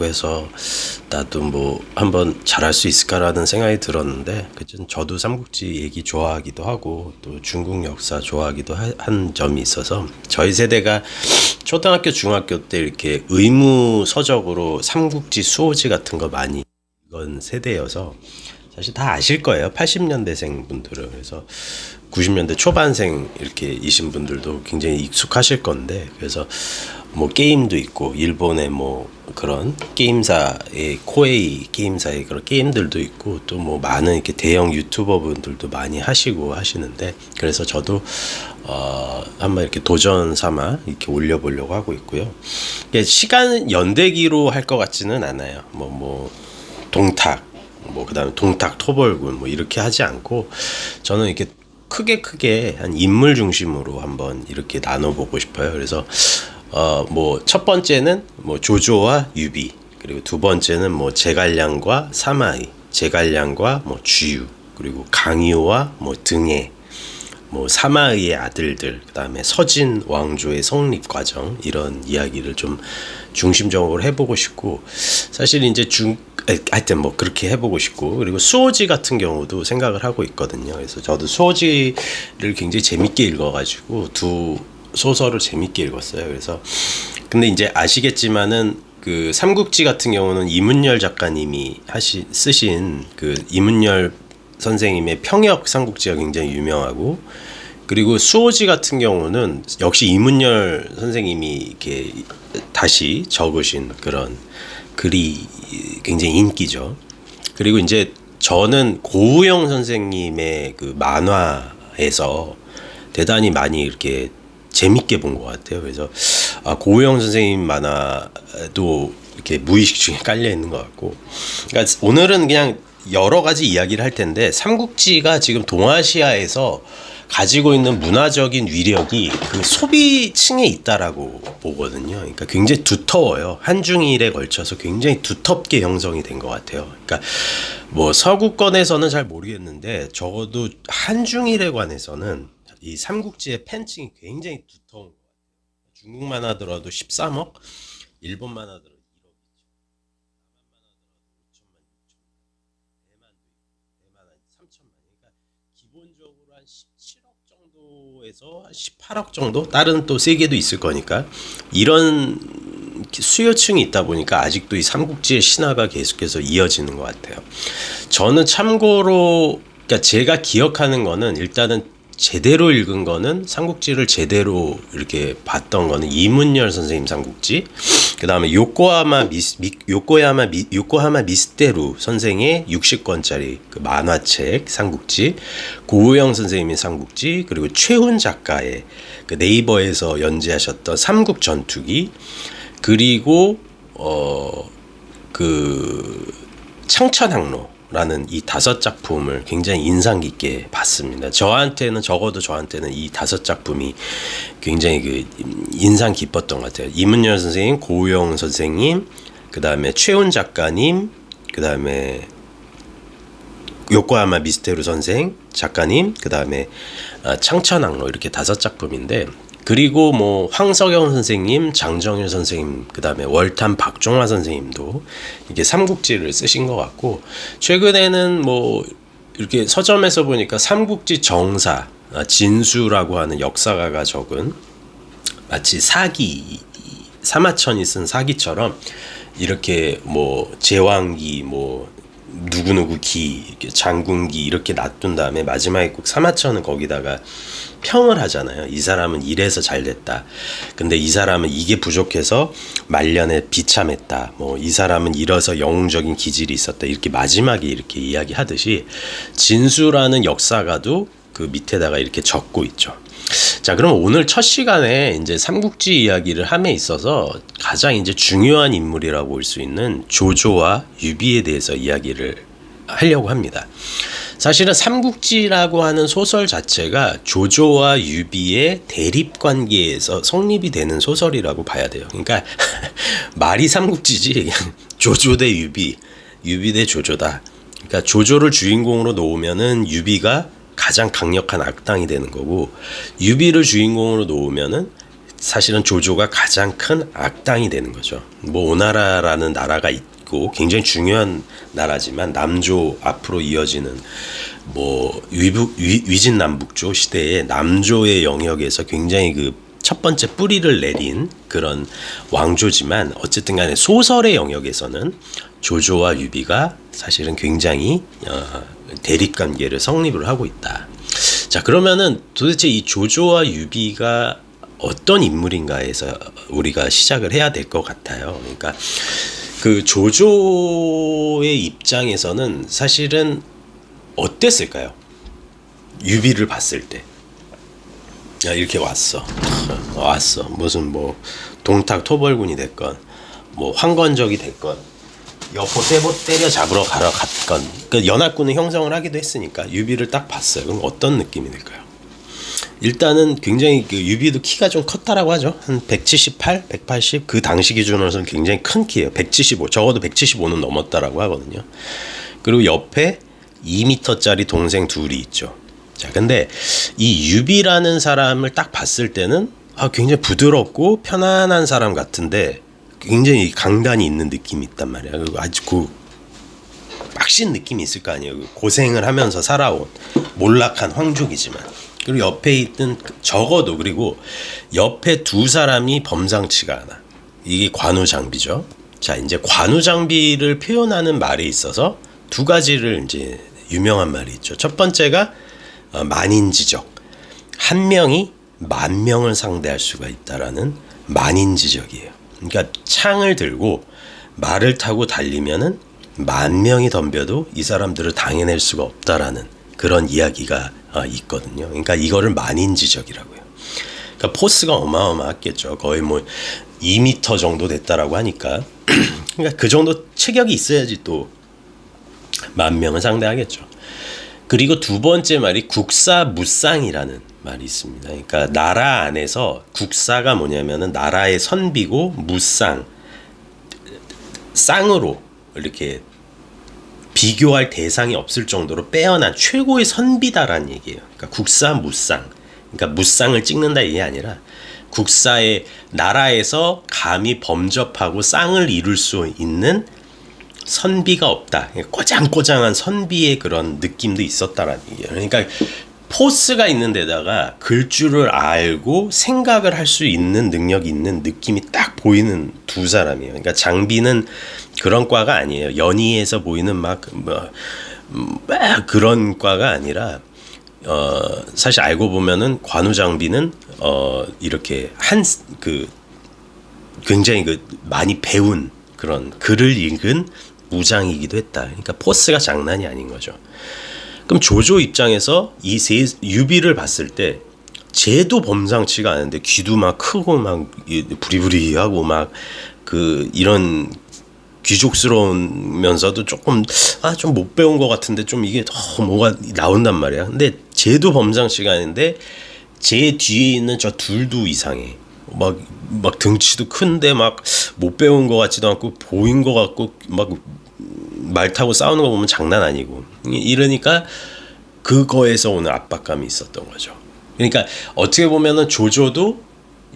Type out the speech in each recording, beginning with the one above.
같고 해서 나도 뭐 한번 잘할 수 있을까라는 생각이 들었는데, 저도 삼국지 얘기 좋아하기도 하고 또 중국 역사 좋아하기도 한 점이 있어서, 저희 세대가 초등학교 중학교 때 이렇게 의무 서적으로 삼국지 수호지 같은 거 많이 읽은 세대여서 사실 다 아실 거예요. 80년대생 분들은. 그래서 90년대 초반생 이렇게 이신 분들도 굉장히 익숙하실 건데, 그래서 뭐 게임도 있고 일본의 뭐 그런 게임사의 코에이 게임사의 그런 게임들도 있고, 또 뭐 많은 이렇게 대형 유튜버 분들도 많이 하시고 하시는데, 그래서 저도 한번 이렇게 도전 삼아 이렇게 올려보려고 하고 있고요. 시간 연대기로 할 것 같지는 않아요. 뭐 동탁, 뭐 그다음에 동탁 토벌군 뭐 이렇게 하지 않고, 저는 이렇게 크게 한 인물 중심으로 한번 이렇게 나눠보고 싶어요. 그래서 뭐 첫 번째는 뭐 조조와 유비, 그리고 두 번째는 뭐 제갈량과 사마의, 제갈량과 뭐 주유, 그리고 강유와 뭐 등해, 뭐 사마의의 아들들, 그다음에 서진 왕조의 성립 과정, 이런 이야기를 좀 중심적으로 해보고 싶고, 사실 이제 하여튼 뭐 그렇게 해보고 싶고, 그리고 수호지 같은 경우도 생각을 하고 있거든요. 그래서 저도 수호지를 굉장히 재밌게 읽어가지고 두 소설을 재밌게 읽었어요. 그래서 근데 이제 아시겠지만은 그 삼국지 같은 경우는 이문열 작가님이 쓰신 그 이문열 선생님의 평역 삼국지가 굉장히 유명하고, 그리고 수호지 같은 경우는 역시 이문열 선생님이 이렇게 다시 적으신 그런 글이 굉장히 인기죠. 그리고 이제 저는 고우영 선생님의 그 만화에서 대단히 많이 이렇게 재밌게 본 것 같아요. 그래서 고우영 선생님 만화도 이렇게 무의식 중에 깔려 있는 것 같고, 그러니까 오늘은 그냥 여러 가지 이야기를 할 텐데, 삼국지가 지금 동아시아에서 가지고 있는 문화적인 위력이 그 소비층에 있다라고 보거든요. 그러니까 굉장히 두터워요. 한중일에 걸쳐서 굉장히 두텁게 형성이 된 것 같아요. 그러니까 뭐 서구권에서는 잘 모르겠는데, 적어도 한중일에 관해서는 이 삼국지의 팬층이 굉장히 두터운 것 같아요. 중국만 하더라도 13억, 일본만 하더라도 1억, 남한만 하더라도 5천만, 6천만, 대만 한 3천만. 그러니까 기본적으로 한 17억 정도에서 한 18억 정도? 다른 또 세계도 있을 거니까 이런 수요층이 있다 보니까 아직도 이 삼국지의 신화가 계속해서 이어지는 것 같아요. 저는 참고로, 그러니까 제가 기억하는 거는, 일단은 제대로 읽은 거는, 삼국지를 제대로 이렇게 봤던 거는 이문열 선생님 삼국지, 그 다음에 요코하마 미스테루 선생의 60권짜리 그 만화책 삼국지, 고우영 선생님의 삼국지, 그리고 최훈 작가의 그 네이버에서 연재하셨던 삼국 전투기, 그리고 그 창천항로라는 이 5작품을 굉장히 인상 깊게 봤습니다. 적어도 저한테는 이 5작품이 굉장히 그 인상 깊었던 것 같아요. 이문열 선생님, 고우영 선생님, 그 다음에 최훈 작가님, 그 다음에 요코하마 미스테루 선생 작가님, 그 다음에 창천항로, 이렇게 5작품인데, 그리고 뭐 황석영 선생님, 장정일 선생님, 그 다음에 월탄 박종화 선생님도 이게 삼국지를 쓰신 것 같고, 최근에는 뭐 이렇게 서점에서 보니까 삼국지 정사, 진수라고 하는 역사가가 적은, 마치 사기, 사마천이 쓴 사기처럼 이렇게 뭐 제왕기, 뭐 누구누구 기, 장군기 이렇게 놔둔 다음에 마지막에 꼭 사마천은 거기다가 평을 하잖아요. 이 사람은 이래서 잘 됐다. 근데 이 사람은 이게 부족해서 말년에 비참했다. 뭐 이 사람은 이래서 영웅적인 기질이 있었다. 이렇게 마지막에 이렇게 이야기하듯이 진수라는 역사가도 그 밑에다가 이렇게 적고 있죠. 자, 그럼 오늘 첫 시간에 이제 삼국지 이야기를 함에 있어서 가장 이제 중요한 인물이라고 볼 수 있는 조조와 유비에 대해서 이야기를 하려고 합니다. 사실은 삼국지라고 하는 소설 자체가 조조와 유비의 대립 관계에서 성립이 되는 소설이라고 봐야 돼요. 그러니까 말이 삼국지지, 그냥 조조 대 유비, 유비 대 조조다. 그러니까 조조를 주인공으로 놓으면은 유비가 가장 강력한 악당이 되는 거고, 유비를 주인공으로 놓으면은 사실은 조조가 가장 큰 악당이 되는 거죠. 뭐 오나라라는 나라가 있고 굉장히 중요한 나라지만 남조 앞으로 이어지는 뭐 위진남북조 시대의 남조의 영역에서 굉장히 그 첫 번째 뿌리를 내린 그런 왕조지만 어쨌든 간에 소설의 영역에서는 조조와 유비가 사실은 굉장히 대립관계를 성립을 하고 있다. 자, 그러면은 도대체 이 조조와 유비가 어떤 인물인가에서 우리가 시작을 해야 될 것 같아요. 그러니까 그 조조의 입장에서는 사실은 어땠을까요? 유비를 봤을 때. 야, 이렇게 왔어. 무슨 뭐 동탁 토벌군이 됐건 뭐 황건적이 됐건 여포 때려 잡으러 가러 갔건 그 연합군을 형성을 하기도 했으니까 유비를 딱 봤어요. 그럼 어떤 느낌이 들까요? 일단은 굉장히 그 유비도 키가 좀 컸다라고 하죠. 한 178, 180 그 당시 기준으로서는 굉장히 큰 키예요. 175 적어도 175는 넘었다라고 하거든요. 그리고 옆에 2m짜리 동생 둘이 있죠. 자, 근데 이 유비라는 사람을 딱 봤을 때는 굉장히 부드럽고 편안한 사람 같은데 굉장히 강단이 있는 느낌이 있단 말이야. 그리고 아주 빡신 느낌이 있을 거 아니에요. 고생을 하면서 살아온 몰락한 황족이지만. 그리고 옆에 있던 적어도 그리고 옆에 두 사람이 범상치가 않아. 이게 관우장비죠. 자, 이제 관우장비를 표현하는 말에 있어서 두 가지를 이제 유명한 말이 있죠. 첫 번째가 만인지적. 한 명이 만 명을 상대할 수가 있다라는 만인지적이에요. 그러니까 창을 들고 말을 타고 달리면은 만 명이 덤벼도 이 사람들을 당해낼 수가 없다라는 그런 이야기가 있거든요. 그러니까 이거를 만인지적이라고 해요. 그러니까 포스가 어마어마했겠죠. 거의 뭐 2m 정도 됐다라고 하니까 그러니까 그 정도 체격이 있어야지 또 만 명을 상대하겠죠. 그리고 두 번째 말이 국사무쌍이라는 말이 있습니다. 그러니까 나라 안에서 국사가 뭐냐면은 나라의 선비고 무쌍, 쌍으로 이렇게 비교할 대상이 없을 정도로 빼어난 최고의 선비다라는 얘기예요. 그러니까 국사무쌍, 그러니까 무쌍을 찍는다 이게 아니라 국사의 나라에서 감히 범접하고 쌍을 이룰 수 있는 선비가 없다. 꼬장꼬장한 선비의 그런 느낌도 있었다라는 얘기예요. 그러니까 포스가 있는 데다가 글줄을 알고 생각을 할 수 있는 능력이 있는 느낌이 딱 보이는 두 사람이에요. 그러니까 장비는 그런 과가 아니에요. 연희에서 보이는 막 그런 과가 아니라 사실 알고 보면은 관우장비는 이렇게 굉장히 많이 배운 그런 글을 읽은 무장이기도 했다. 그러니까 포스가 장난이 아닌 거죠. 그럼 조조 입장에서 이 유비를 봤을 때 쟤도 범상치가 않은데 귀도 막 크고 막 부리부리하고 막 이런 귀족스러우면서도 조금 좀 못 배운 것 같은데 좀 이게 뭐가 나온단 말이야. 근데 쟤도 범상치가 않은데 쟤 뒤에 있는 저 둘도 이상해. 막 등치도 큰데 막 못 배운 것 같지도 않고 보인 것 같고 막 말 타고 싸우는 거 보면 장난 아니고 이러니까 그거에서 오는 압박감이 있었던 거죠. 그러니까 어떻게 보면은 조조도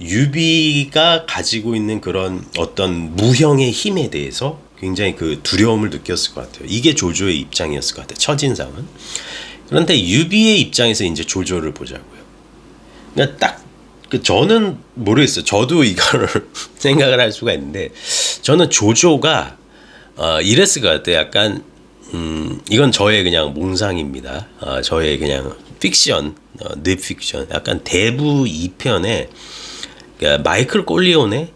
유비가 가지고 있는 그런 어떤 무형의 힘에 대해서 굉장히 그 두려움을 느꼈을 것 같아요. 이게 조조의 입장이었을 것 같아요. 첫인상은. 그런데 유비의 입장에서 이제 조조를 보자고요. 그러니까 딱 저는 모르겠어요. 저도 이거를 생각을 할 수가 있는데 저는 조조가 이랬을 것 같아요. 약간 이건 저의 그냥 몽상입니다. 저의 그냥 픽션, 뇌픽션. 약간 대부 2편에 그러니까 마이클 꼴리오네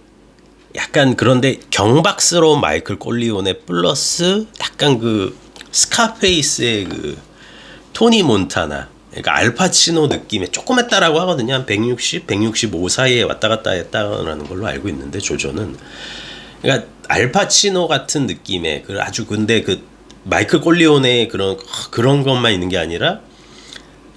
약간 그런데 경박스러운 마이클 꼴리오네 플러스 약간 그 스카페이스의 그 토니 몬타나 그러니까 알파치노 느낌의 조금 했다라고 하거든요. 한 160, 165 사이에 왔다 갔다 했다라는 걸로 알고 있는데 조조는 그러니까 알파치노 같은 느낌의 그 아주 근데 그 마이클 꼴리오네의 그런 것만 있는 게 아니라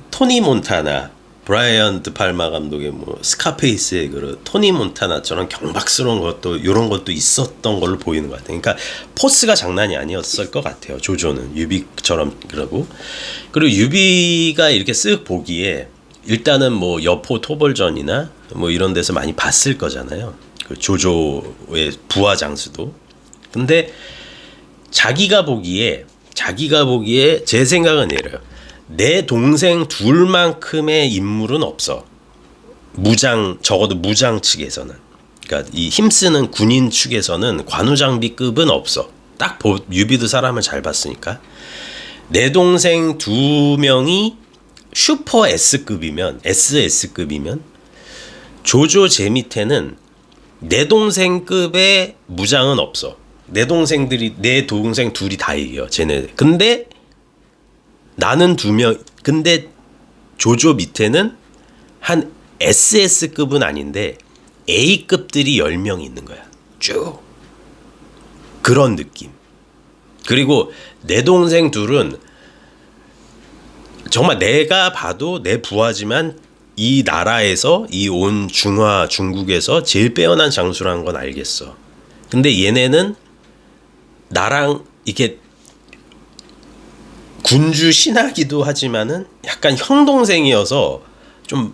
토니 몬타나, 브라이언 드팔마 감독의 뭐 스카페이스의 그런 토니 몬타나처럼 경박스러운 것도 이런 것도 있었던 걸로 보이는 것 같아요. 그러니까 포스가 장난이 아니었을 것 같아요. 조조는 유비처럼 그러고 그리고 유비가 이렇게 쓱 보기에 일단은 뭐 여포 토벌전이나 뭐 이런 데서 많이 봤을 거잖아요. 그 조조의 부하 장수도. 근데 자기가 보기에 제 생각은 이래요. 내 동생 둘만큼의 인물은 없어. 적어도 무장 측에서는. 그러니까 이 힘쓰는 군인 측에서는 관우장비급은 없어. 유비도 사람을 잘 봤으니까. 내 동생 2명이 슈퍼 S급이면 SS급이면 조조 제 밑에는 내 동생급의 무장은 없어. 내 동생 둘이 다 이겨. 쟤네. 근데 나는 2명. 근데 조조 밑에는 한 SS급은 아닌데 A급들이 10명 있는 거야. 쭉. 그런 느낌. 그리고 내 동생 둘은 정말 내가 봐도 내 부하지만 이 나라에서 이 온 중국에서 제일 빼어난 장수라는 건 알겠어. 근데 얘네는 나랑 이렇게 군주 신하기도 하지만은 약간 형 동생이어서 좀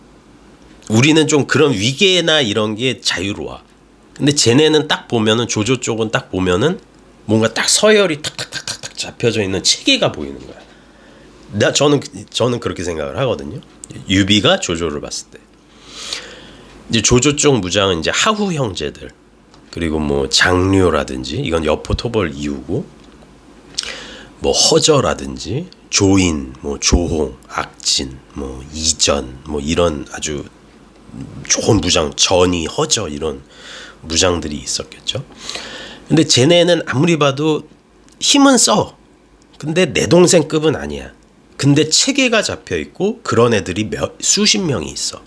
우리는 좀 그런 위계나 이런 게 자유로워. 근데 쟤네는 딱 보면은 조조 쪽은 딱 보면은 뭔가 딱 서열이 탁탁탁탁 잡혀져 있는 체계가 보이는 거야. 저는 그렇게 생각을 하거든요. 유비가 조조를 봤을 때. 이제 조조 쪽 무장은 이제 하후 형제들, 그리고 뭐 장류라든지, 이건 여포 토벌 이후고, 뭐 허저라든지 조인, 뭐 조홍, 악진, 뭐 이전, 뭐 이런 아주 좋은 무장, 전이, 허저 이런 무장들이 있었겠죠. 근데 쟤네는 아무리 봐도 힘은 써. 근데 내 동생급은 아니야. 근데 체계가 잡혀 있고 그런 애들이 수십 명이 있어.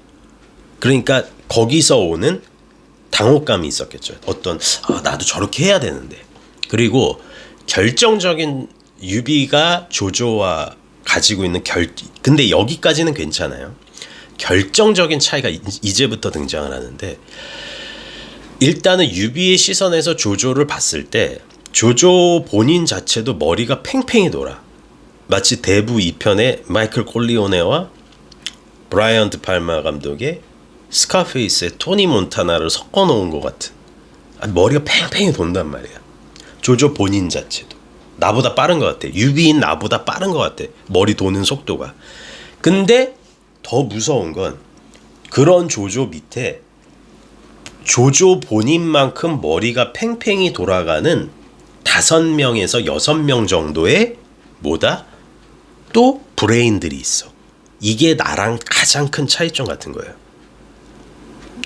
그러니까 거기서 오는 당혹감이 있었겠죠. 나도 저렇게 해야 되는데. 그리고 결정적인 유비가 조조와 가지고 있는 근데 여기까지는 괜찮아요. 결정적인 차이가 이제부터 등장을 하는데, 일단은 유비의 시선에서 조조를 봤을 때 조조 본인 자체도 머리가 팽팽히 돌아. 마치 대부 2편의 마이클 콜리오네와 브라이언 드 팔마 감독의 스카페이스의 토니 몬타나를 섞어 놓은 것 같은, 머리가 팽팽히 돈단 말이야. 조조 본인 자체도 나보다 빠른 것 같아. 유비인 나보다 빠른 것 같아. 머리 도는 속도가. 근데 더 무서운 건 그런 조조 밑에 조조 본인만큼 머리가 팽팽히 돌아가는 5명에서 6명 정도의 또 브레인들이 있어. 이게 나랑 가장 큰 차이점 같은 거예요.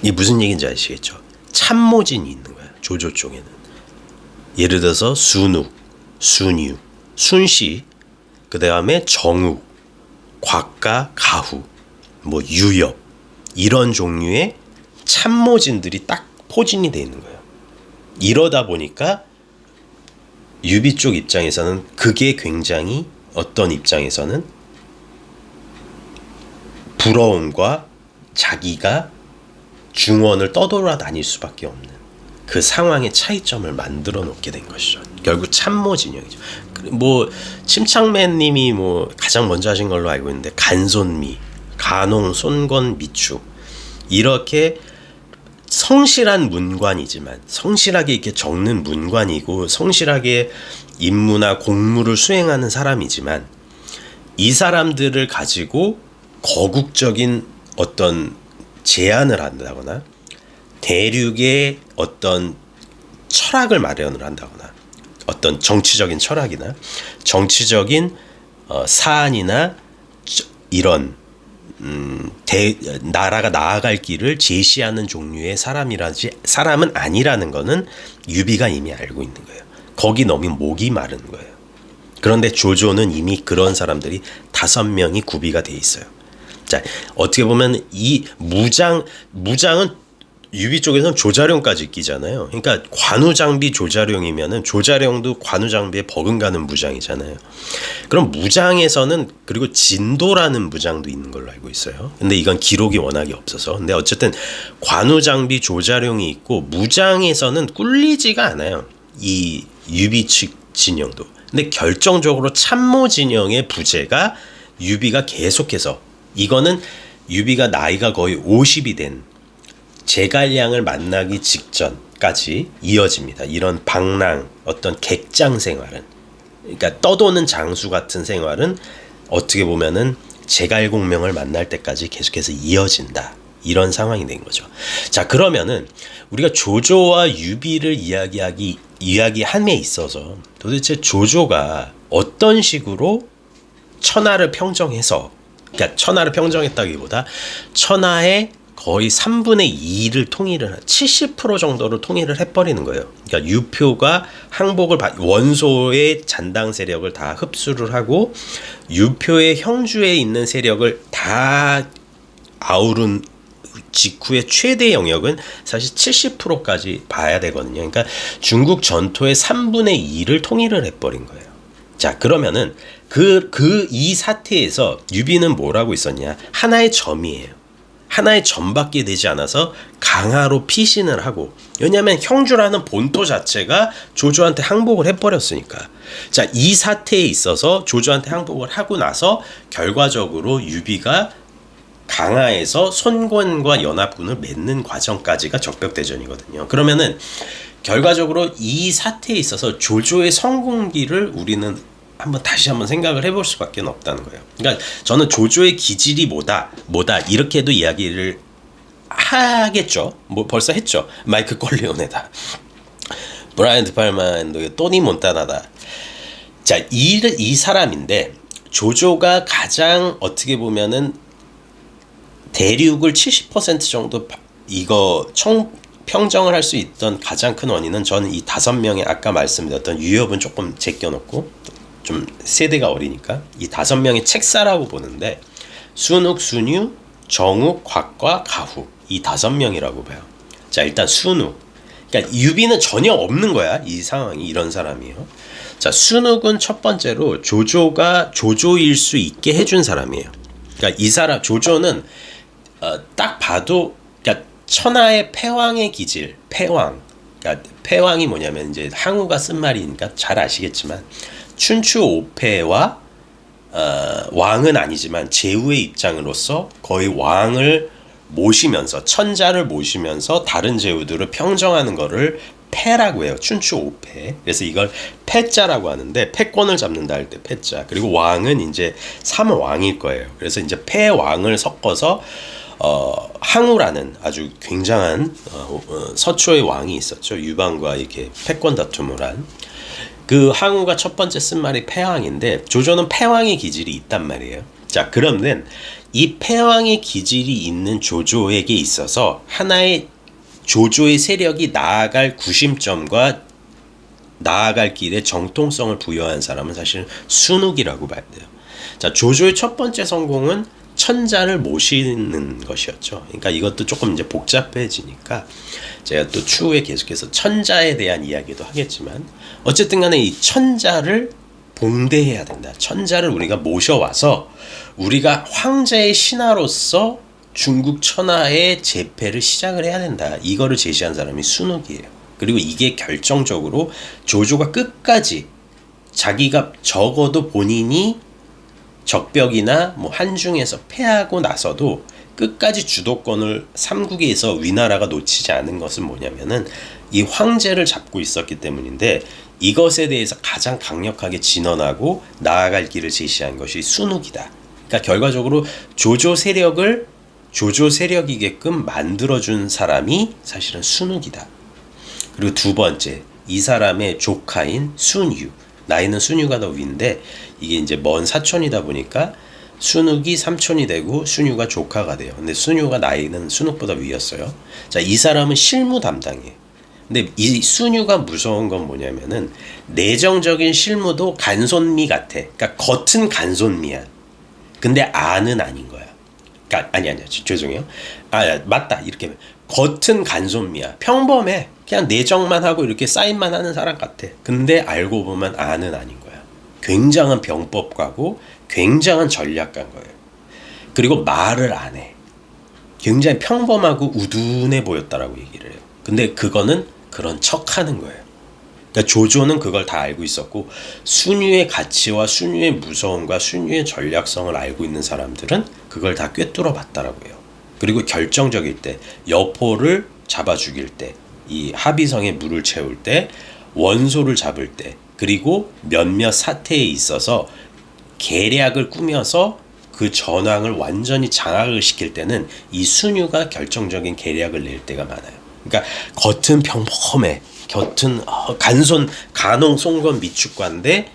이게 무슨 얘기인지 아시겠죠? 참모진이 있는 거야, 조조 쪽에는. 예를 들어서 순욱, 순유, 순시, 그 다음에 정욱, 곽가, 가후, 뭐 유엽, 이런 종류의 참모진들이 딱 포진이 돼 있는 거예요. 이러다 보니까 유비 쪽 입장에서는 그게 굉장히, 어떤 입장에서는 부러움과 자기가 중원을 떠돌아다닐 수밖에 없는 그 상황의 차이점을 만들어 놓게 된 것이죠. 결국 참모 진영이죠. 뭐 침착맨 님이 뭐 가장 먼저 하신 걸로 알고 있는데, 간손미, 간홍, 손건, 미축, 이렇게 성실한 문관이지만, 성실하게 이렇게 적는 문관이고 성실하게 임무나 공무를 수행하는 사람이지만, 이 사람들을 가지고 거국적인 어떤 제안을 한다거나 대륙의 어떤 철학을 마련을 한다거나, 어떤 정치적인 철학이나 정치적인 사안이나 이런 나라가 나아갈 길을 제시하는 종류의 사람은 아니라는 거는 유비가 이미 알고 있는 거예요. 거기 너무 목이 마른 거예요. 그런데 조조는 이미 그런 사람들이 5명이 구비가 돼 있어요. 자, 어떻게 보면 이 무장은 유비 쪽에서는 조자룡까지 끼잖아요. 그러니까 관우장비 조자룡이면은 조자룡도 관우장비에 버금가는 무장이잖아요. 그럼 무장에서는, 그리고 진도라는 무장도 있는 걸로 알고 있어요. 근데 이건 기록이 워낙에 없어서. 근데 어쨌든 관우장비 조자룡이 있고, 무장에서는 꿀리지가 않아요, 이 유비 측 진영도. 근데 결정적으로 참모 진영의 부재가 유비가 계속해서, 이거는 유비가 나이가 거의 50이 된 제갈량을 만나기 직전까지 이어집니다. 이런 방랑, 어떤 객장 생활은, 그러니까 떠도는 장수 같은 생활은 어떻게 보면은 제갈공명을 만날 때까지 계속해서 이어진다. 이런 상황이 된 거죠. 자, 그러면은 우리가 조조와 유비를 이야기함에 있어서 도대체 조조가 어떤 식으로 천하를 평정해서, 그러니까 천하를 평정했다기보다 천하의 거의 3분의 2를 통일을, 70% 정도를 통일을 해버리는 거예요. 그러니까 유표가 항복을 원소의 잔당 세력을 다 흡수를 하고 유표의 형주에 있는 세력을 다 아우른 직후의 최대 영역은 사실 70%까지 봐야 되거든요. 그러니까 중국 전토의 3분의 2를 통일을 해버린 거예요. 자, 그러면은 이 사태에서 유비는 뭘 하고 있었냐? 하나의 점이에요. 하나의 점밖에 되지 않아서 강화로 피신을 하고, 왜냐하면 형주라는 본토 자체가 조조한테 항복을 해버렸으니까. 자, 이 사태에 있어서 조조한테 항복을 하고 나서 결과적으로 유비가 강화에서 손권과 연합군을 맺는 과정까지가 적벽대전이거든요. 그러면은 결과적으로 이 사태에 있어서 조조의 성공기를 우리는 다시 한번 생각을 해볼 수밖에 없다는 거예요. 그러니까 저는 조조의 기질이 뭐다 이렇게도 이야기를 하겠죠. 뭐 벌써 했죠. 마이크 콜리오네다, 브라이언 드팔만, 토니 몬타나다. 자, 이 사람인데 조조가 가장 어떻게 보면은 대륙을 70% 정도 평정을 할 수 있던 가장 큰 원인은, 저는 이 5명의 아까 말씀드렸던 유협은 조금 제껴놓고 좀 세대가 어리니까 이 5명의 책사라고 보는데, 순욱, 순유, 정욱, 곽과 가후, 이 5명이라고 봐요. 자, 일단 순욱, 그러니까 유비는 전혀 없는 거야. 이 상황이 이런 사람이에요. 자, 순욱은 첫 번째로 조조가 조조일 수 있게 해준 사람이에요. 그러니까 이 사람 조조는 딱 봐도, 그러니까 천하의 패왕의 기질, 패왕. 그러니까 패왕이 뭐냐면 이제 항우가 쓴 말이니까 잘 아시겠지만 춘추 5패와 왕은 아니지만 제후의 입장으로서 거의 왕을 모시면서, 천자를 모시면서 다른 제후들을 평정하는 거를 패라고 해요. 춘추 5패. 그래서 이걸 패자라고 하는데, 패권을 잡는다 할 때 패자. 그리고 왕은 이제 3왕일 거예요. 그래서 이제 패왕을 섞어서 항우라는 아주 굉장한 서초의 왕이 있었죠. 유방과 이렇게 패권 다툼을 한. 그 항우가 첫 번째 쓴 말이 패왕인데, 조조는 패왕의 기질이 있단 말이에요. 자, 그러면 이 패왕의 기질이 있는 조조에게 있어서 하나의 조조의 세력이 나아갈 구심점과 나아갈 길에 정통성을 부여한 사람은 사실 순욱이라고 봐야 돼요. 자, 조조의 첫 번째 성공은 천자를 모시는 것이었죠. 그러니까 이것도 조금 이제 복잡해지니까 제가 또 추후에 계속해서 천자에 대한 이야기도 하겠지만, 어쨌든 간에 이 천자를 봉대해야 된다. 천자를 우리가 모셔와서 우리가 황제의 신하로서 중국 천하의 제패를 시작을 해야 된다. 이거를 제시한 사람이 순욱이에요. 그리고 이게 결정적으로 조조가 끝까지 자기가 적어도 본인이 적벽이나 뭐 한중에서 패하고 나서도 끝까지 주도권을 삼국에서 위나라가 놓치지 않은 것은 뭐냐면은 이 황제를 잡고 있었기 때문인데, 이것에 대해서 가장 강력하게 진언하고 나아갈 길을 제시한 것이 순욱이다. 그러니까 결과적으로 조조 세력이게끔 만들어준 사람이 사실은 순욱이다. 그리고 두 번째, 이 사람의 조카인 순유, 나이는 순유가 더 위인데 이게 이제 먼 사촌이다 보니까 순욱이 삼촌이 되고 순유가 조카가 돼요. 근데 순유가 나이는 순욱보다 위였어요. 자, 이 사람은 실무 담당이에요. 근데 이 순유가 무서운 건 뭐냐면은 내정적인 실무도 간손미 같아. 그러니까 겉은 간손미야. 근데 안은 아닌 거야. 그러니까 아니 죄송해요. 맞다. 이렇게 겉은 간손미야. 평범해. 그냥 내정만 하고 이렇게 사인만 하는 사람 같아. 근데 알고 보면 안은 아닌 거야. 굉장한 병법가고 굉장한 전략가인 거예요. 그리고 말을 안 해. 굉장히 평범하고 우둔해 보였다라고 얘기를 해요. 근데 그거는 그런 척하는 거예요. 그러니까 조조는 그걸 다 알고 있었고, 순유의 가치와 순유의 무서움과 순유의 전략성을 알고 있는 사람들은 그걸 다 꿰뚫어 봤다라고 해요. 그리고 결정적일 때, 여포를 잡아 죽일 때, 이 합의성에 물을 채울 때, 원소를 잡을 때, 그리고 몇몇 사태에 있어서 계략을 꾸며서 그 전황을 완전히 장악을 시킬 때는 이 순유가 결정적인 계략을 낼 때가 많아요. 그러니까 겉은 평범해, 겉은 간홍 송건 미축관데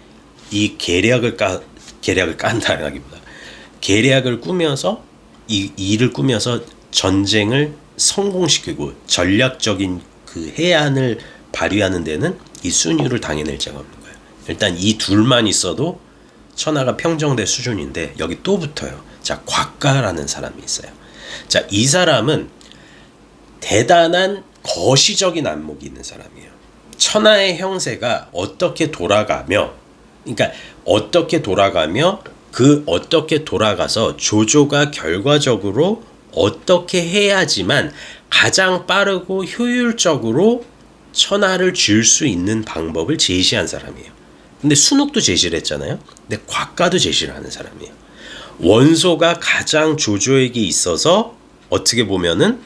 이 계략을 깐다라기보다 계략을 꾸며서 이 일을 꾸며서 전쟁을 성공시키고 전략적인 그 해안을 발휘하는 데는 이 순유를 당해낼 자가 없는 거예요. 일단 이 둘만 있어도 천하가 평정될 수준인데 여기 또 붙어요. 자, 곽가라는 사람이 있어요. 자, 이 사람은 대단한 거시적인 안목이 있는 사람이에요. 천하의 형세가 어떻게 돌아가며, 그러니까 어떻게 돌아가며 그 어떻게 돌아가서 조조가 결과적으로 어떻게 해야지만 가장 빠르고 효율적으로 천하를 줄 수 있는 방법을 제시한 사람이에요. 근데 순옥도 제시를 했잖아요. 근데 곽가도 제시를 하는 사람이에요. 원소가 가장 조조에게 있어서 어떻게 보면은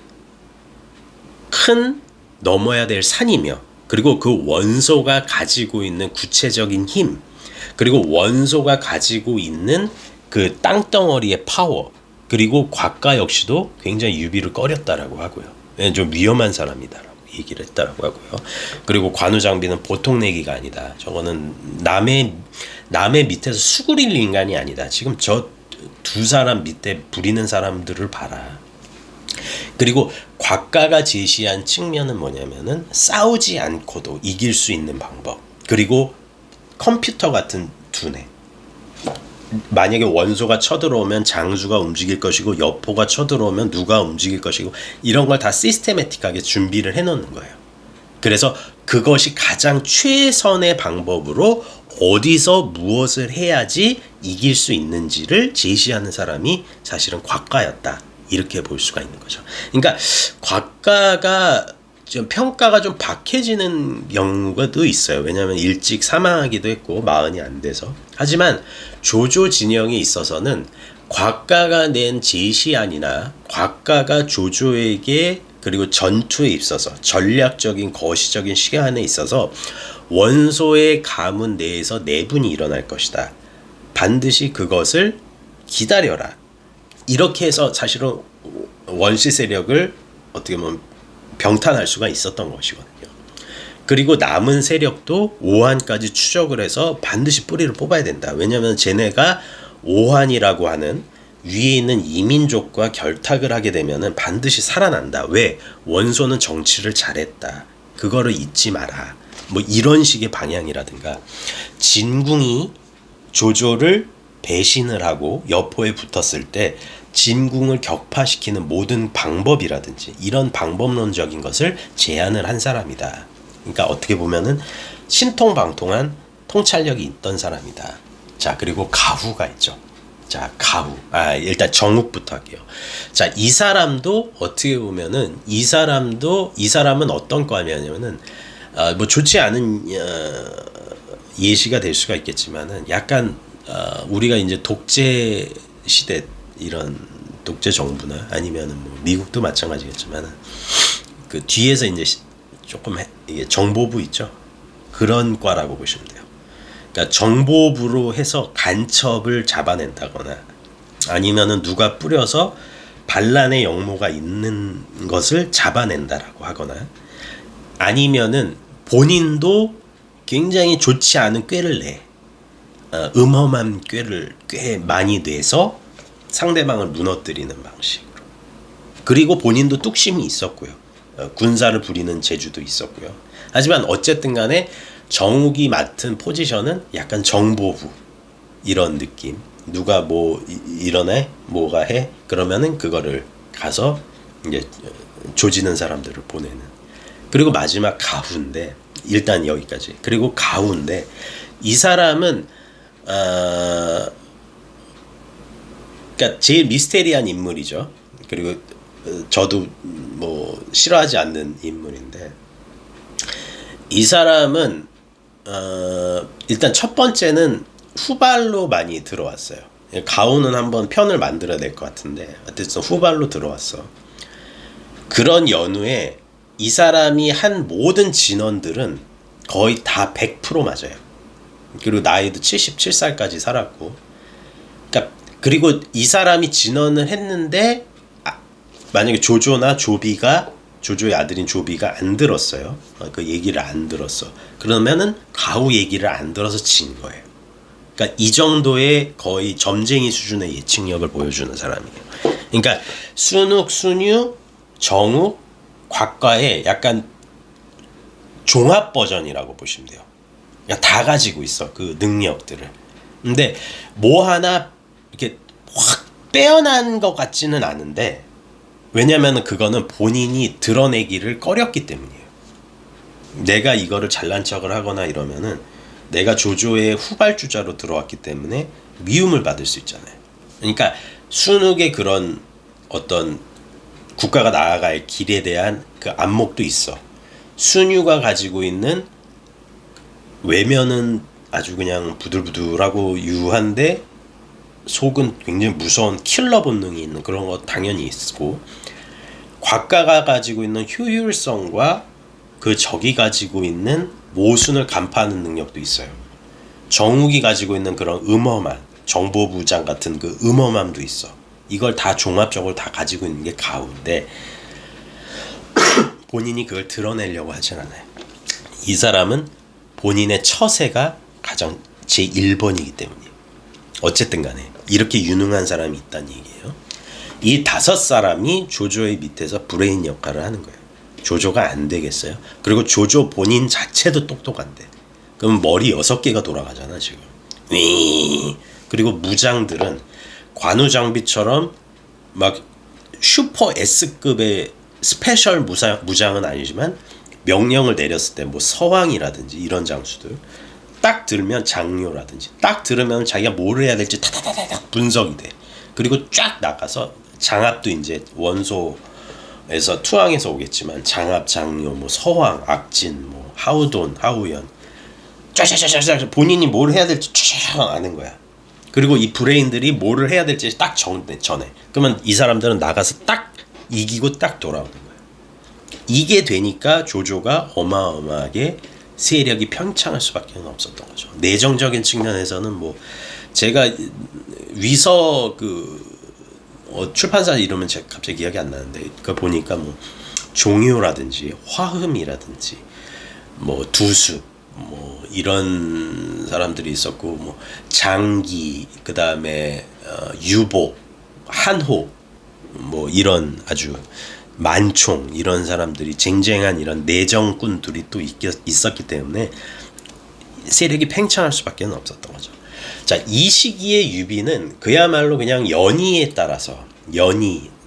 큰 넘어야 될 산이며, 그리고 그 원소가 가지고 있는 구체적인 힘, 그리고 원소가 가지고 있는 그 땅덩어리의 파워, 그리고 곽가 역시도 굉장히 유비를 꺼렸다라고 하고요. 좀 위험한 사람이다라고 얘기를 했다라고 하고요. 그리고 관우장비는 보통 내기가 아니다. 저거는 남의 밑에서 수구릴 인간이 아니다. 지금 저 두 사람 밑에 부리는 사람들을 봐라. 그리고 곽가가 제시한 측면은 뭐냐면은 싸우지 않고도 이길 수 있는 방법. 그리고 컴퓨터 같은 두뇌. 만약에 원소가 쳐들어오면 장수가 움직일 것이고 여포가 쳐들어오면 누가 움직일 것이고 이런 걸 다 시스테매틱하게 준비를 해놓는 거예요. 그래서 그것이 가장 최선의 방법으로 어디서 무엇을 해야지 이길 수 있는지를 제시하는 사람이 사실은 곽가였다. 이렇게 볼 수가 있는 거죠. 그러니까 곽가가 좀 평가가 좀 박해지는 경우가 또 있어요. 왜냐하면 일찍 사망하기도 했고 마흔이 안 돼서. 하지만 조조 진영에 있어서는 곽가가 낸 제시안이나 곽가가 조조에게 그리고 전투에 있어서 전략적인 거시적인 시간에 있어서 원소의 가문 내에서 내분이 일어날 것이다. 반드시 그것을 기다려라. 이렇게 해서 사실은 원시 세력을 어떻게 보면 병탄할 수가 있었던 것이거든요. 그리고 남은 세력도 오한까지 추적을 해서 반드시 뿌리를 뽑아야 된다. 왜냐하면 쟤네가 오한이라고 하는 위에 있는 이민족과 결탁을 하게 되면은 반드시 살아난다. 왜? 원소는 정치를 잘했다. 그거를 잊지 마라. 뭐 이런 식의 방향이라든가, 진궁이 조조를 배신을 하고 여포에 붙었을 때 진궁을 격파시키는 모든 방법이라든지 이런 방법론적인 것을 제안을 한 사람이다. 그러니까 어떻게 보면은 신통방통한 통찰력이 있던 사람이다. 자, 그리고 가후가 있죠. 자, 가후. 일단 정욱부터 할게요. 자, 이 사람도 어떻게 보면은 이 사람은 어떤 과냐면은 뭐 좋지 않은 예시가 될 수가 있겠지만은 약간 우리가 이제 독재 시대 이런 독재 정부나 아니면은 뭐 미국도 마찬가지겠지만은 그 뒤에서 이제 조금 이게 정보부 있죠. 그런 과라고 보시면 돼요. 그러니까 정보부로 해서 간첩을 잡아낸다거나 아니면은 누가 뿌려서 반란의 영모가 있는 것을 잡아낸다라고 하거나 아니면은 본인도 굉장히 좋지 않은 꾀를 내 음험한 꾀를 꽤 많이 내서 상대방을 무너뜨리는 방식으로. 그리고 본인도 뚝심이 있었고요. 군사를 부리는 재주도 있었고요. 하지만 어쨌든 간에 정욱이 맡은 포지션은 약간 정보부 이런 느낌. 누가 뭐 이러네 뭐가 해 그러면은 그거를 가서 이제 조지는 사람들을 보내는. 그리고 마지막 가후인데 일단 여기까지. 그리고 가후인데 이 사람은 그러니까 제일 미스테리한 인물이죠. 그리고 저도 뭐 싫어하지 않는 인물인데 이 사람은 일단 첫 번째는 후발로 많이 들어왔어요. 가오는 한번 편을 만들어야 될 것 같은데 어쨌든 후발로 들어왔어. 그런 연후에 이 사람이 한 모든 진언들은 거의 다 100% 맞아요. 그리고 나이도 77살까지 살았고, 그러니까 그리고 이 사람이 진언을 했는데 만약에 조조의 아들인 조비가 안 들었어요. 그 얘기를 안 들었어. 그러면은 가우 얘기를 안 들어서 진 거예요. 그러니까 이 정도의 거의 점쟁이 수준의 예측력을 보여주는 사람이에요. 그러니까 순욱, 순유, 정욱, 곽과의 약간 종합 버전이라고 보시면 돼요. 그러니까 다 가지고 있어, 그 능력들을. 근데 뭐 하나 이렇게 확 빼어난 것 같지는 않은데, 왜냐면 그거는 본인이 드러내기를 꺼렸기 때문이에요. 내가 이거를 잘난 척을 하거나 이러면은 내가 조조의 후발주자로 들어왔기 때문에 미움을 받을 수 있잖아요. 그러니까 순욱의 그런 어떤 국가가 나아갈 길에 대한 그 안목도 있어. 순유가 가지고 있는 외면은 아주 그냥 부들부들하고 유한데 속은 굉장히 무서운 킬러 본능이 있는 그런 거 당연히 있고, 곽가가 가지고 있는 효율성과 그 적이 가지고 있는 모순을 간파하는 능력도 있어요. 정욱이 가지고 있는 그런 음험한 정보부장 같은 그 음험함도 있어. 이걸 다 종합적으로 다 가지고 있는 게 가우인데 본인이 그걸 드러내려고 하진 않아요. 이 사람은 본인의 처세가 가장 제1번이기 때문이에요. 어쨌든 간에 이렇게 유능한 사람이 있다는 얘기예요. 이 5사람이 조조의 밑에서 브레인 역할을 하는 거예요. 조조가 안 되겠어요? 그리고 조조 본인 자체도 똑똑한데, 그럼 머리 6개가 돌아가잖아 지금. 그리고 무장들은 관우 장비처럼 막 슈퍼 S급의 스페셜 무장은 아니지만 명령을 내렸을 때 뭐 서왕이라든지 이런 장수들 딱 들으면 장료라든지 딱 들으면 자기가 뭘 해야 될지 타타타닥 분석이 돼. 그리고 쫙 나가서 장압도 이제 원소에서 투항에서 오겠지만 장압, 장료, 뭐 서왕, 악진, 뭐 하우돈, 하우연 쫙쫙쫙쫙 본인이 뭘 해야 될지 쫙 아는 거야. 그리고 이 브레인들이 뭐를 해야 될지 딱 전해. 그러면 이 사람들은 나가서 딱 이기고 딱 돌아오는 거야. 이게 되니까 조조가 어마어마하게 세력이 팽창할 수밖에 없었던 거죠. 내정적인 측면에서는 뭐 제가 위서 출판사 이름은 제가 갑자기 기억이 안 나는데 그거 보니까 뭐 종효라든지 화흠이라든지 뭐 두수 뭐 이런 사람들이 있었고, 뭐 장기, 그 다음에 유보, 한호, 뭐 이런 아주 만총 이런 사람들이 쟁쟁한 이런 내정꾼들이 또 있었기 때문에 세력이 팽창할 수밖에 없었던 거죠. 자, 이 시기의 유비는 그야말로 그냥 연의에 따라서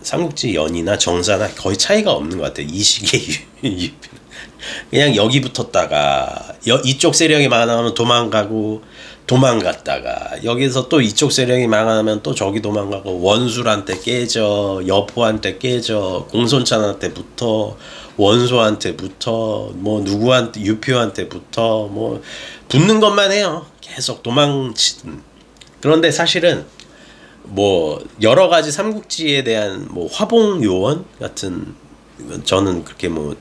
삼국지 연의나 정사나 거의 차이가 없는 것 같아요. 이 시기의 유비는 그냥 여기 붙었다가 이쪽 세력이 망하면 도망갔다가 여기서 또 이쪽 세력이 망하면 또 저기 도망가고 원술한테 깨져, 여포한테 깨져, 공손찬한테 붙어, 원소한테 붙어, 뭐 누구한테 유표한테 붙어, 뭐 붙는 것만 해요. 계속 도망치든. 그런데 사실은 뭐 여러 가지 삼국지에 대한 뭐 화봉요원 같은, 저는 그렇게 뭐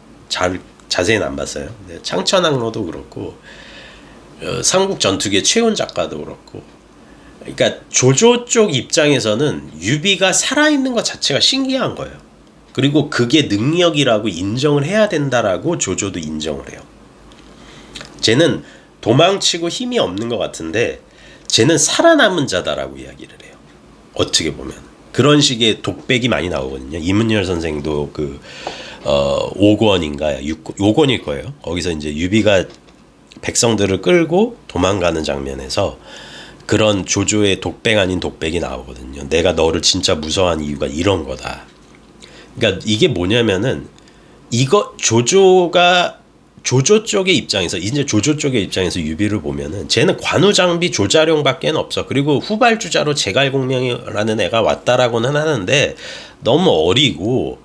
자세히는 안 봤어요. 창천항로도 그렇고 삼국 전투기의 최훈 작가도 그렇고, 그러니까 조조 쪽 입장에서는 유비가 살아있는 것 자체가 신기한 거예요. 그리고 그게 능력이라고 인정을 해야 된다라고 조조도 인정을 해요. 쟤는 도망치고 힘이 없는 것 같은데 쟤는 살아남은 자다라고 이야기를 해요. 어떻게 보면 그런 식의 독백이 많이 나오거든요. 이문열 선생도 5권인가 6권일 거예요. 거기서 이제 유비가 백성들을 끌고 도망가는 장면에서 그런 조조의 독백 아닌 독백이 나오거든요. 내가 너를 진짜 무서워한 이유가 이런 거다. 그러니까 이게 뭐냐면은 조조 쪽의 입장에서 유비를 보면은 쟤는 관우장비 조자룡밖에 없어. 그리고 후발주자로 제갈공명이라는 애가 왔다라고는 하는데 너무 어리고,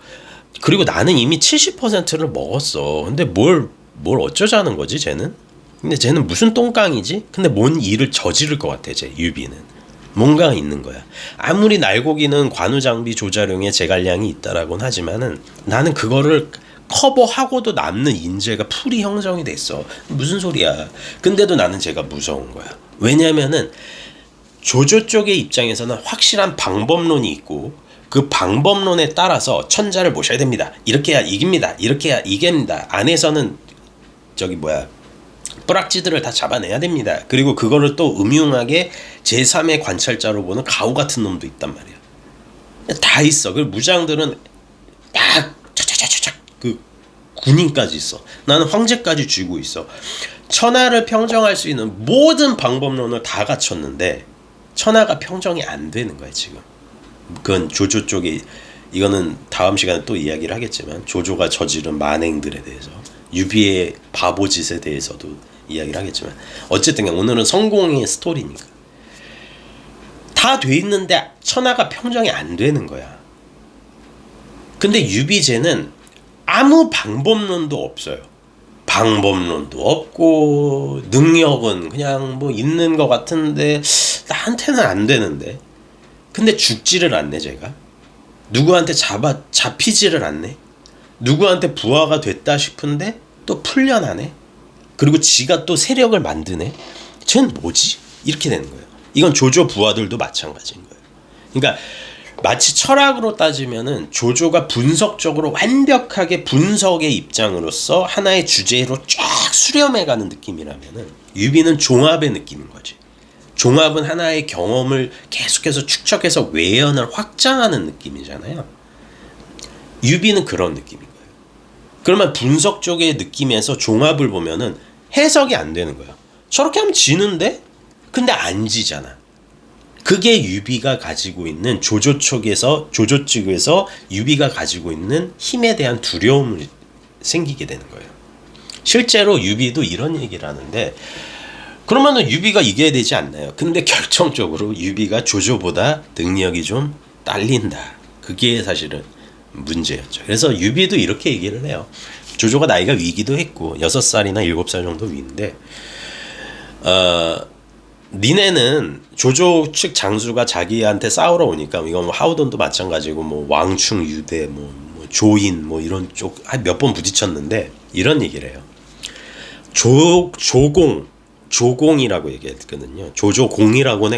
그리고 나는 이미 70%를 먹었어. 근데 뭘 어쩌자는 거지 쟤는? 근데 쟤는 무슨 똥깡이지? 근데 뭔 일을 저지를 것 같아, 쟤 유비는. 뭔가가 있는 거야. 아무리 날고기는 관우장비 조자룡의 제갈량이 있다라고는 하지만은 나는 그거를 커버하고도 남는 인재가 풀이 형성이 됐어. 무슨 소리야. 근데도 나는 쟤가 무서운 거야. 왜냐면은 조조 쪽의 입장에서는 확실한 방법론이 있고 그 방법론에 따라서 천자를 모셔야 됩니다. 이렇게 해야 이깁니다. 이렇게 해야 이깁니다. 안에서는 뿌락지들을 다 잡아내야 됩니다. 그리고 그거를 또 음흉하게 제3의 관찰자로 보는 가오 같은 놈도 있단 말이야. 다 있어. 그 무장들은 딱 차차차차차 그 군인까지 있어. 나는 황제까지 쥐고 있어. 천하를 평정할 수 있는 모든 방법론을 다 갖췄는데 천하가 평정이 안 되는 거야 지금. 그건 조조 쪽에 이거는 다음 시간에 또 이야기를 하겠지만 조조가 저지른 만행들에 대해서 유비의 바보짓에 대해서도 이야기를 하겠지만 어쨌든 오늘은 성공의 스토리니까 다 돼 있는데 천하가 평정이 안 되는 거야. 근데 유비제는 아무 방법론도 없어요. 방법론도 없고 능력은 그냥 뭐 있는 것 같은데 나한테는 안 되는데 근데 죽지를 않네 제가. 누구한테 잡히지를 않네. 누구한테 부하가 됐다 싶은데 또 풀려나네. 그리고 지가 또 세력을 만드네. 쟤는 뭐지? 이렇게 되는 거예요. 이건 조조 부하들도 마찬가지인 거예요. 그러니까 마치 철학으로 따지면은 조조가 분석적으로 완벽하게 분석의 입장으로서 하나의 주제로 쫙 수렴해가는 느낌이라면은 유비는 종합의 느낌인 거지. 종합은 하나의 경험을 계속해서 축적해서 외연을 확장하는 느낌이잖아요. 유비는 그런 느낌인 거예요. 그러면 분석 쪽의 느낌에서 종합을 보면은 해석이 안 되는 거야. 저렇게 하면 지는데? 근데 안 지잖아. 그게 유비가 가지고 있는 조조 쪽에서 유비가 가지고 있는 힘에 대한 두려움을 생기게 되는 거예요. 실제로 유비도 이런 얘기를 하는데 그러면은 유비가 이겨야 되지 않나요? 근데 결정적으로 유비가 조조보다 능력이 좀 딸린다. 그게 사실은 문제였죠. 그래서 유비도 이렇게 얘기를 해요. 조조가 나이가 위기도 했고 6살이나 7살 정도 위인데 니네는 조조 측 장수가 자기한테 싸우러 오니까 이건 뭐 하우돈도 마찬가지고 뭐 왕충 유대 뭐 조인 뭐 이런 쪽 몇 번 부딪혔는데 이런 얘기를 해요. 조공이라고 얘기했거든요. 조조공이라고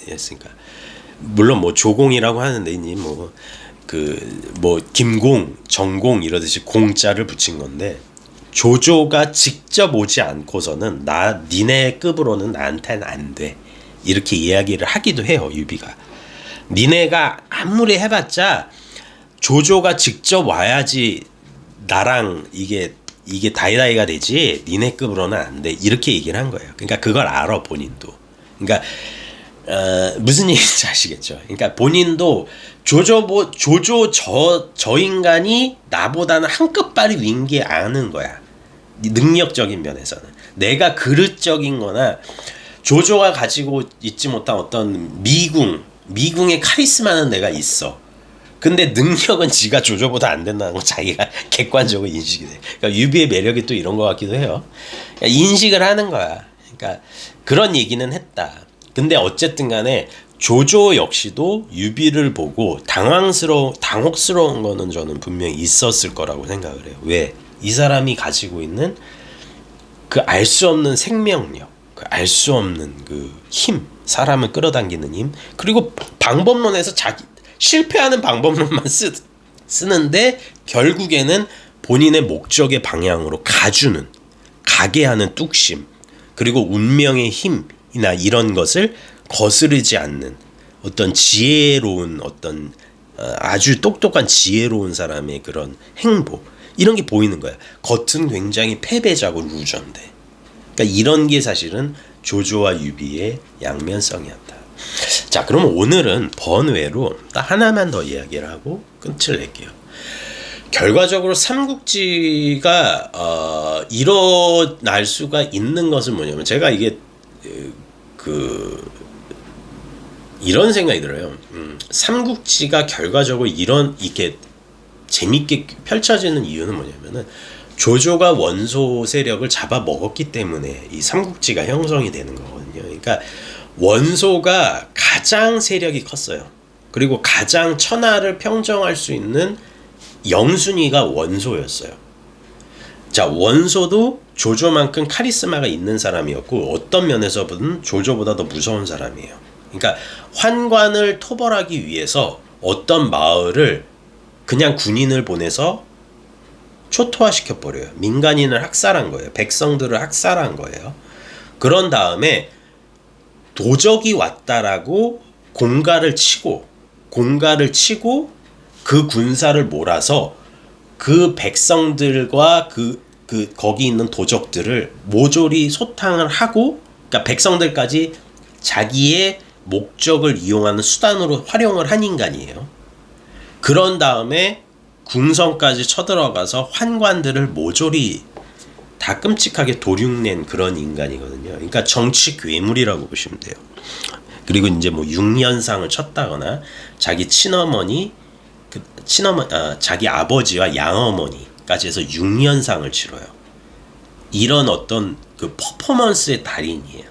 했으니까 물론 뭐 조공이라고 하는데 이니 뭐 김공, 정공 이러듯이 공자를 붙인 건데 조조가 직접 오지 않고서는 니네 급으로는 나한테는 안 돼. 이렇게 이야기를 하기도 해요, 유비가. 니네가 아무리 해봤자 조조가 직접 와야지 나랑 이게 다이다이가 되지 니네 급으로는 안 돼. 이렇게 얘기를 한 거예요. 그러니까 그걸 알아, 본인도. 그러니까 무슨 얘기인지 아시겠죠? 그러니까 본인도 조조 저 인간이 나보다는 한 끗발이 위인 게 아는 거야. 능력적인 면에서는. 내가 그릇적인 거나 조조가 가지고 있지 못한 어떤 미궁의 카리스마는 내가 있어. 근데 능력은 지가 조조보다 안 된다는 거 자기가 객관적으로 인식이 돼. 그러니까 유비의 매력이 또 이런 것 같기도 해요. 그러니까 인식을 하는 거야. 그러니까 그런 얘기는 했다. 근데 어쨌든 간에 조조 역시도 유비를 보고 당혹스러운 거는 저는 분명히 있었을 거라고 생각을 해요. 왜? 이 사람이 가지고 있는 그 알 수 없는 생명력, 그 알 수 없는 그 힘, 사람을 끌어당기는 힘, 그리고 방법론에서 실패하는 방법론만 쓰는데 결국에는 본인의 목적의 방향으로 가게 하는 뚝심, 그리고 운명의 힘이나 이런 것을 거스르지 않는 어떤 지혜로운 아주 똑똑한 지혜로운 사람의 그런 행보, 이런 게 보이는 거야. 겉은 굉장히 패배자고 루저인데. 그러니까 이런 게 사실은 조조와 유비의 양면성이었다. 자, 그럼 오늘은 번외로 딱 하나만 더 이야기를 하고 끝을 낼게요. 결과적으로 삼국지가 일어날 수가 있는 것은 뭐냐면 제가 이게 이런 생각이 들어요. 삼국지가 결과적으로 이렇게 재밌게 펼쳐지는 이유는 뭐냐면은 조조가 원소 세력을 잡아먹었기 때문에 이 삼국지가 형성이 되는 거거든요. 그러니까 원소가 가장 세력이 컸어요. 그리고 가장 천하를 평정할 수 있는 영순위가 원소였어요. 자, 원소도 조조만큼 카리스마가 있는 사람이었고 어떤 면에서 보면 조조보다 더 무서운 사람이에요. 그러니까 환관을 토벌하기 위해서 어떤 마을을 그냥 군인을 보내서 초토화시켜 버려요. 민간인을 학살한 거예요. 백성들을 학살한 거예요. 그런 다음에 도적이 왔다라고 공가를 치고 그 군사를 몰아서 그 백성들과 거기 있는 도적들을 모조리 소탕을 하고, 그러니까 백성들까지 자기의 목적을 이용하는 수단으로 활용을 한 인간이에요. 그런 다음에 궁성까지 쳐들어가서 환관들을 모조리 다 끔찍하게 도륙낸 그런 인간이거든요. 그러니까 정치 괴물이라고 보시면 돼요. 그리고 이제 뭐 6년상을 쳤다거나 자기 친어머니, 자기 아버지와 양어머니까지 해서 6년상을 치러요. 이런 어떤 그 퍼포먼스의 달인이에요.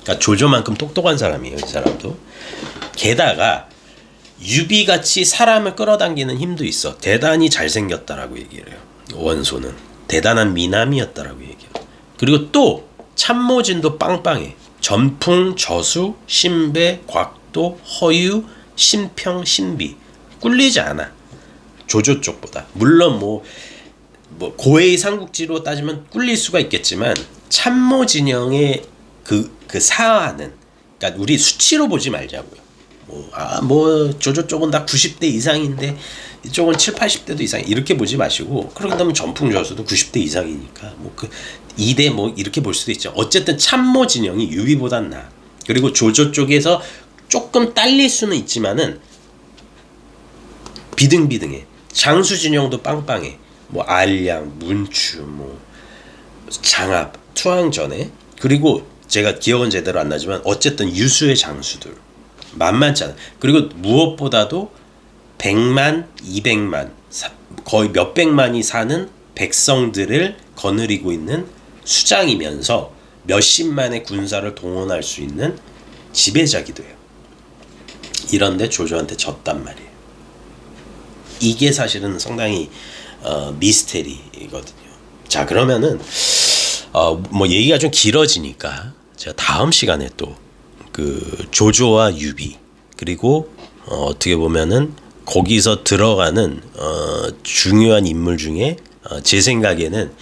그러니까 조조만큼 똑똑한 사람이에요, 이 사람도. 게다가 유비같이 사람을 끌어당기는 힘도 있어. 대단히 잘생겼다라고 얘기를 해요. 원소는 대단한 미남이었다라고 얘기해요. 그리고 또 참모진도 빵빵해. 전풍, 저수, 신배, 곽도, 허유, 신평, 신비. 꿀리지 않아. 조조 쪽보다. 물론 뭐 고해의 삼국지로 따지면 꿀릴 수가 있겠지만 참모진영의 그 사안은, 그러니까 우리 수치로 보지 말자고요. 조조 쪽은 다 90대 이상인데 이쪽은 7, 80대도 이상, 이렇게 보지 마시고, 그런다면 전풍 저수도 90대 이상이니까 그 2대 이렇게 볼 수도 있죠. 어쨌든 참모 진영이 유비보단 나아. 그리고 조조 쪽에서 조금 딸릴 수는 있지만은 비등비등해. 장수 진영도 빵빵해. 알량, 문추, 장압, 투항전에. 그리고 제가 기억은 제대로 안 나지만 어쨌든 유수의 장수들 만만치 않아. 그리고 무엇보다도 100만, 200만, 거의 몇백만이 사는 백성들을 거느리고 있는 수장이면서 몇십만의 군사를 동원할 수 있는 지배자기도 해요. 이런데 조조한테 졌단 말이에요. 이게 사실은 상당히 미스테리거든요. 자, 그러면은 얘기가 좀 길어지니까 제가 다음 시간에 또 그 조조와 유비, 그리고 어떻게 보면은 거기서 들어가는 중요한 인물 중에 제 생각에는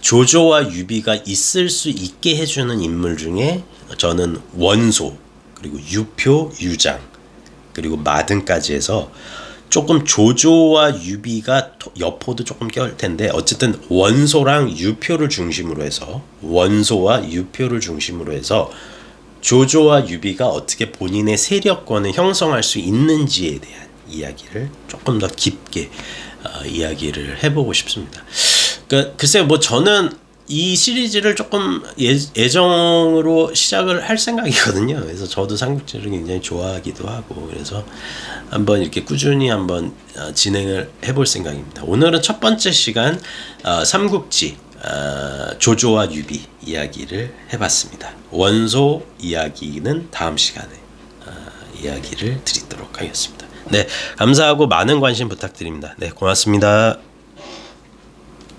조조와 유비가 있을 수 있게 해주는 인물 중에 저는 원소, 그리고 유표, 유장, 그리고 마등까지 해서 조금 조조와 유비가 여포도 조금 껴올 텐데, 어쨌든 원소와 유표를 중심으로 해서 조조와 유비가 어떻게 본인의 세력권을 형성할 수 있는지에 대한 이야기를 조금 더 깊게 이야기를 해보고 싶습니다. 글쎄요, 저는 이 시리즈를 조금 애정으로 시작을 할 생각이거든요. 그래서 저도 삼국지를 굉장히 좋아하기도 하고, 그래서 한번 이렇게 꾸준히 한번 진행을 해볼 생각입니다. 오늘은 첫 번째 시간 삼국지 조조와 유비 이야기를 해봤습니다. 원소 이야기는 다음 시간에 이야기를 드리도록 하겠습니다. 네, 감사하고 많은 관심 부탁드립니다. 네, 고맙습니다.